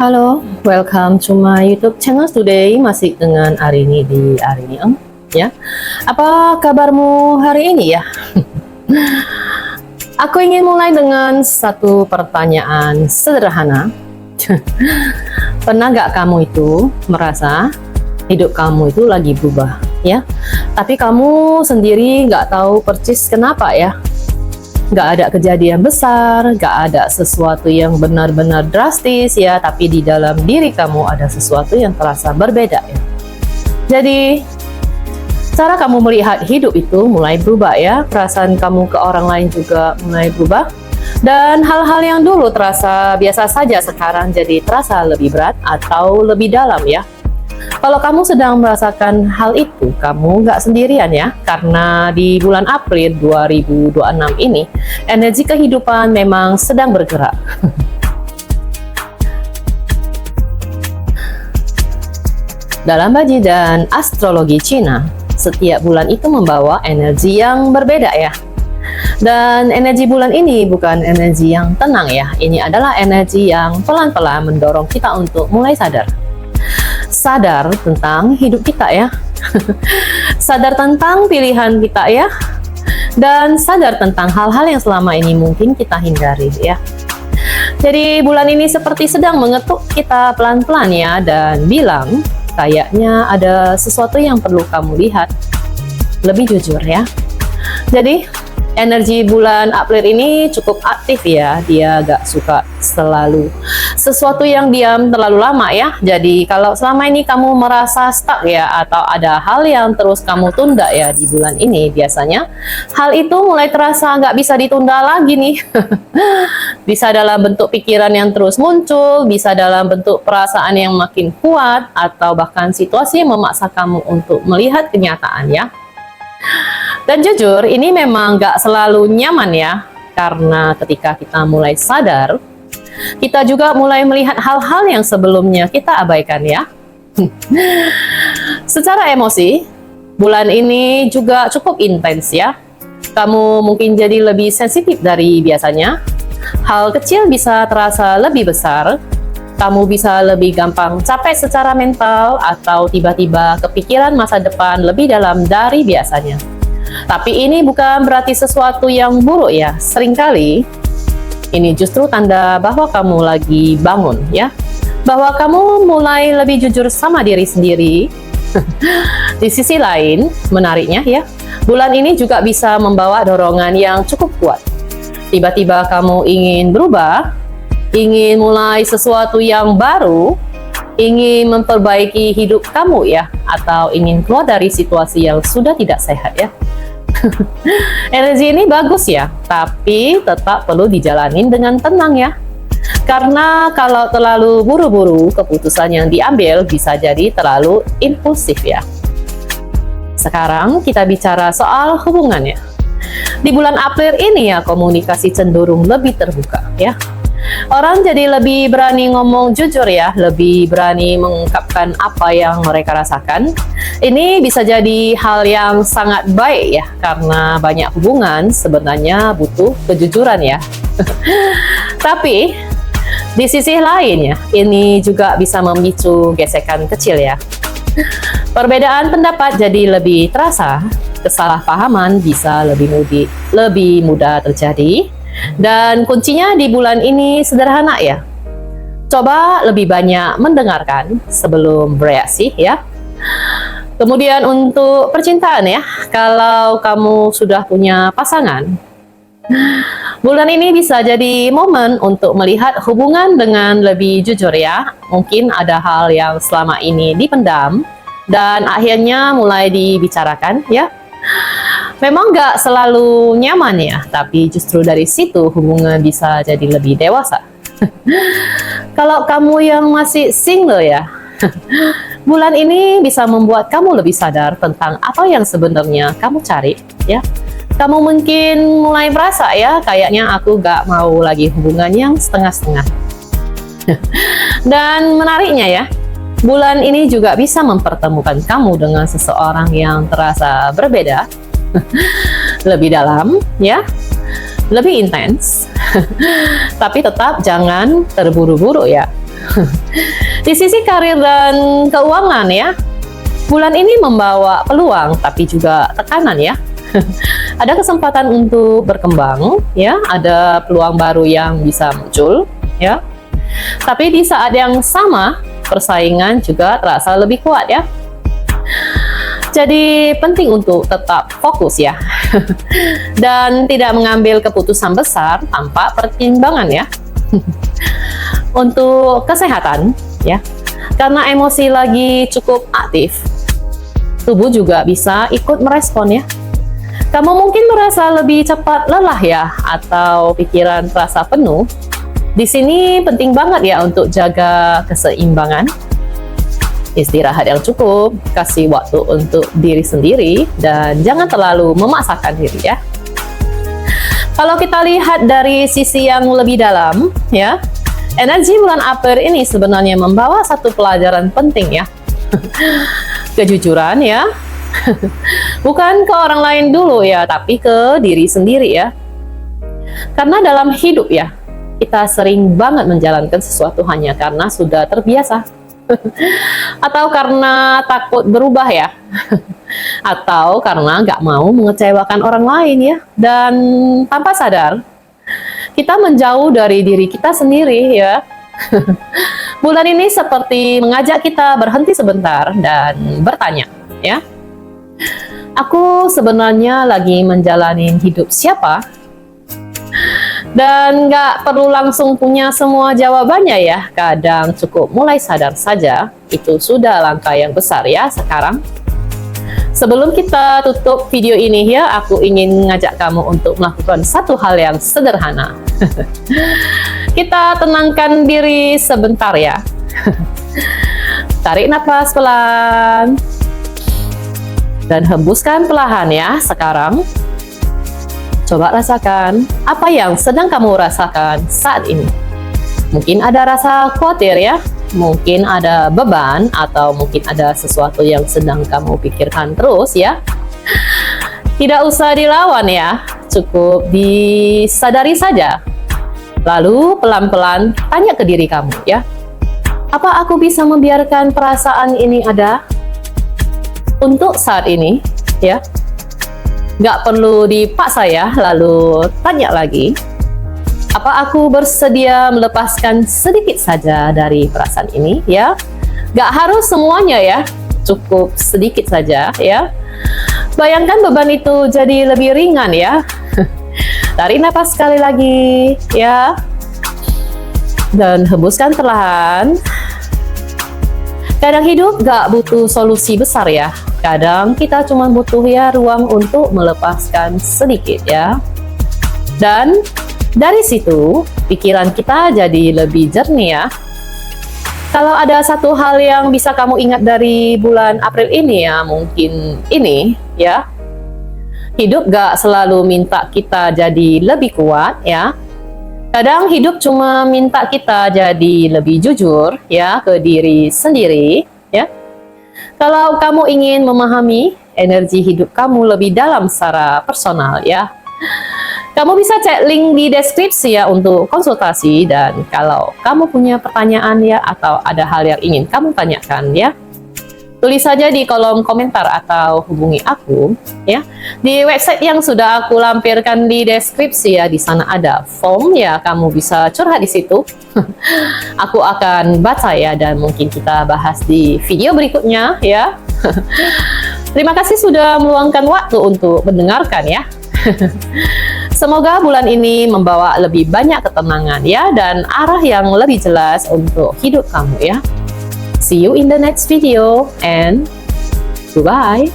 Halo, welcome to my YouTube channel today. Masih dengan Arini di Arini ya. Apa kabarmu hari ini ya? Aku ingin mulai dengan satu pertanyaan sederhana. Pernah nggak kamu itu merasa hidup kamu itu lagi berubah ya? Tapi kamu sendiri nggak tahu persis kenapa ya? Nggak ada kejadian besar, nggak ada sesuatu yang benar-benar drastis ya, tapi di dalam diri kamu ada sesuatu yang terasa berbeda ya. Jadi cara kamu melihat hidup itu mulai berubah ya, perasaan kamu ke orang lain juga mulai berubah, dan hal-hal yang dulu terasa biasa saja sekarang jadi terasa lebih berat atau lebih dalam ya. Kalau kamu sedang merasakan hal itu, kamu nggak sendirian ya, karena di bulan April 2026 ini, energi kehidupan memang sedang bergerak. Dalam baji dan astrologi Cina, setiap bulan itu membawa energi yang berbeda ya. Dan energi bulan ini bukan energi yang tenang ya, ini adalah energi yang pelan-pelan mendorong kita untuk mulai sadar tentang hidup kita ya. Sadar tentang pilihan kita ya, dan sadar tentang hal-hal yang selama ini mungkin kita hindari ya. Jadi bulan ini seperti sedang mengetuk kita pelan-pelan ya, dan bilang kayaknya ada sesuatu yang perlu kamu lihat lebih jujur ya. Jadi energi bulan April ini cukup aktif ya, dia gak suka selalu sesuatu yang diam terlalu lama ya. Jadi kalau selama ini kamu merasa stuck ya, atau ada hal yang terus kamu tunda ya di bulan ini, biasanya hal itu mulai terasa gak bisa ditunda lagi nih. Bisa dalam bentuk pikiran yang terus muncul, bisa dalam bentuk perasaan yang makin kuat, atau bahkan situasi yang memaksa kamu untuk melihat kenyataan ya. Dan jujur, ini memang gak selalu nyaman ya, karena ketika kita mulai sadar, kita juga mulai melihat hal-hal yang sebelumnya kita abaikan ya. Secara emosi, bulan ini juga cukup intens ya. Kamu mungkin jadi lebih sensitif dari biasanya. Hal kecil bisa terasa lebih besar. Kamu bisa lebih gampang capek secara mental, atau tiba-tiba kepikiran masa depan lebih dalam dari biasanya. Tapi ini bukan berarti sesuatu yang buruk ya. Seringkali ini justru tanda bahwa kamu lagi bangun ya, bahwa kamu mulai lebih jujur sama diri sendiri. Di sisi lain, menariknya ya, bulan ini juga bisa membawa dorongan yang cukup kuat. Tiba-tiba kamu ingin berubah, ingin mulai sesuatu yang baru, ingin memperbaiki hidup kamu ya, atau ingin keluar dari situasi yang sudah tidak sehat ya. Energi ini bagus ya, tapi tetap perlu dijalanin dengan tenang ya. Karena kalau terlalu buru-buru, keputusan yang diambil bisa jadi terlalu impulsif ya. Sekarang kita bicara soal hubungannya. Di bulan April ini ya, komunikasi cenderung lebih terbuka ya. Orang jadi lebih berani ngomong jujur ya, lebih berani mengungkapkan apa yang mereka rasakan. Ini bisa jadi hal yang sangat baik ya, karena banyak hubungan sebenarnya butuh kejujuran ya. Tapi di sisi lain ya, ini juga bisa memicu gesekan kecil ya. Perbedaan pendapat jadi lebih terasa, kesalahpahaman bisa lebih mudah terjadi. Dan kuncinya di bulan ini sederhana ya. Coba lebih banyak mendengarkan sebelum bereaksi ya. Kemudian untuk percintaan ya, kalau kamu sudah punya pasangan, bulan ini bisa jadi momen untuk melihat hubungan dengan lebih jujur ya. Mungkin ada hal yang selama ini dipendam dan akhirnya mulai dibicarakan ya. Memang nggak selalu nyaman ya, tapi justru dari situ hubungan bisa jadi lebih dewasa. Kalau kamu yang masih single ya, bulan ini bisa membuat kamu lebih sadar tentang apa yang sebenarnya kamu cari ya. Kamu mungkin mulai merasa ya, kayaknya aku nggak mau lagi hubungan yang setengah-setengah. Dan menariknya ya, bulan ini juga bisa mempertemukan kamu dengan seseorang yang terasa berbeda, lebih dalam ya, lebih intens. Tapi tetap jangan terburu-buru ya. Di sisi karir dan keuangan ya, bulan ini membawa peluang tapi juga tekanan ya. Ada kesempatan untuk berkembang ya, ada peluang baru yang bisa muncul ya. Tapi di saat yang sama, persaingan juga terasa lebih kuat ya. Jadi penting untuk tetap fokus ya. Dan tidak mengambil keputusan besar tanpa pertimbangan ya. Untuk kesehatan ya, karena emosi lagi cukup aktif, tubuh juga bisa ikut merespon ya. Kamu mungkin merasa lebih cepat lelah ya, atau pikiran terasa penuh. Di sini penting banget ya untuk jaga keseimbangan. Istirahat yang cukup, kasih waktu untuk diri sendiri, dan jangan terlalu memaksakan diri ya. Kalau kita lihat dari sisi yang lebih dalam ya, energi bulan April ini sebenarnya membawa satu pelajaran penting ya. Kejujuran ya. Bukan ke orang lain dulu ya, tapi ke diri sendiri ya. Karena dalam hidup ya, kita sering banget menjalankan sesuatu hanya karena sudah terbiasa. Atau karena takut berubah ya. Atau karena nggak mau mengecewakan orang lain ya. Dan tanpa sadar, kita menjauh dari diri kita sendiri ya. Bulan ini seperti mengajak kita berhenti sebentar dan bertanya ya, aku sebenarnya lagi menjalani hidup siapa? Dan nggak perlu langsung punya semua jawabannya ya. Kadang cukup mulai sadar saja, itu sudah langkah yang besar ya sekarang. Sebelum kita tutup video ini ya, aku ingin ngajak kamu untuk melakukan satu hal yang sederhana. Kita tenangkan diri sebentar ya. Tarik nafas pelan dan hembuskan perlahan ya sekarang. Coba rasakan apa yang sedang kamu rasakan saat ini. Mungkin ada rasa khawatir ya, mungkin ada beban, atau mungkin ada sesuatu yang sedang kamu pikirkan terus ya. Tidak usah dilawan ya, cukup disadari saja. Lalu pelan-pelan tanya ke diri kamu ya, apa aku bisa membiarkan perasaan ini ada untuk saat ini ya. Nggak perlu dipaksa ya. Lalu tanya lagi, apa aku bersedia melepaskan sedikit saja dari perasaan ini ya. Nggak harus semuanya ya, cukup sedikit saja ya. Bayangkan beban itu jadi lebih ringan ya. Tarik nafas sekali lagi ya, dan hembuskan perlahan. Kadang hidup nggak butuh solusi besar ya. Kadang kita cuma butuh ya ruang untuk melepaskan sedikit ya. Dan dari situ pikiran kita jadi lebih jernih ya. Kalau ada satu hal yang bisa kamu ingat dari bulan April ini ya, mungkin ini ya. Hidup gak selalu minta kita jadi lebih kuat ya. Kadang hidup cuma minta kita jadi lebih jujur ya ke diri sendiri ya. Kalau kamu ingin memahami energi hidup kamu lebih dalam secara personal ya, kamu bisa cek link di deskripsi ya untuk konsultasi. Dan kalau kamu punya pertanyaan ya, atau ada hal yang ingin kamu tanyakan ya, tulis saja di kolom komentar atau hubungi aku ya. Di website yang sudah aku lampirkan di deskripsi ya, di sana ada form ya, kamu bisa curhat di situ. Aku akan baca ya, dan mungkin kita bahas di video berikutnya ya. Terima kasih sudah meluangkan waktu untuk mendengarkan ya. Semoga bulan ini membawa lebih banyak ketenangan ya, dan arah yang lebih jelas untuk hidup kamu ya. See you in the next video and goodbye.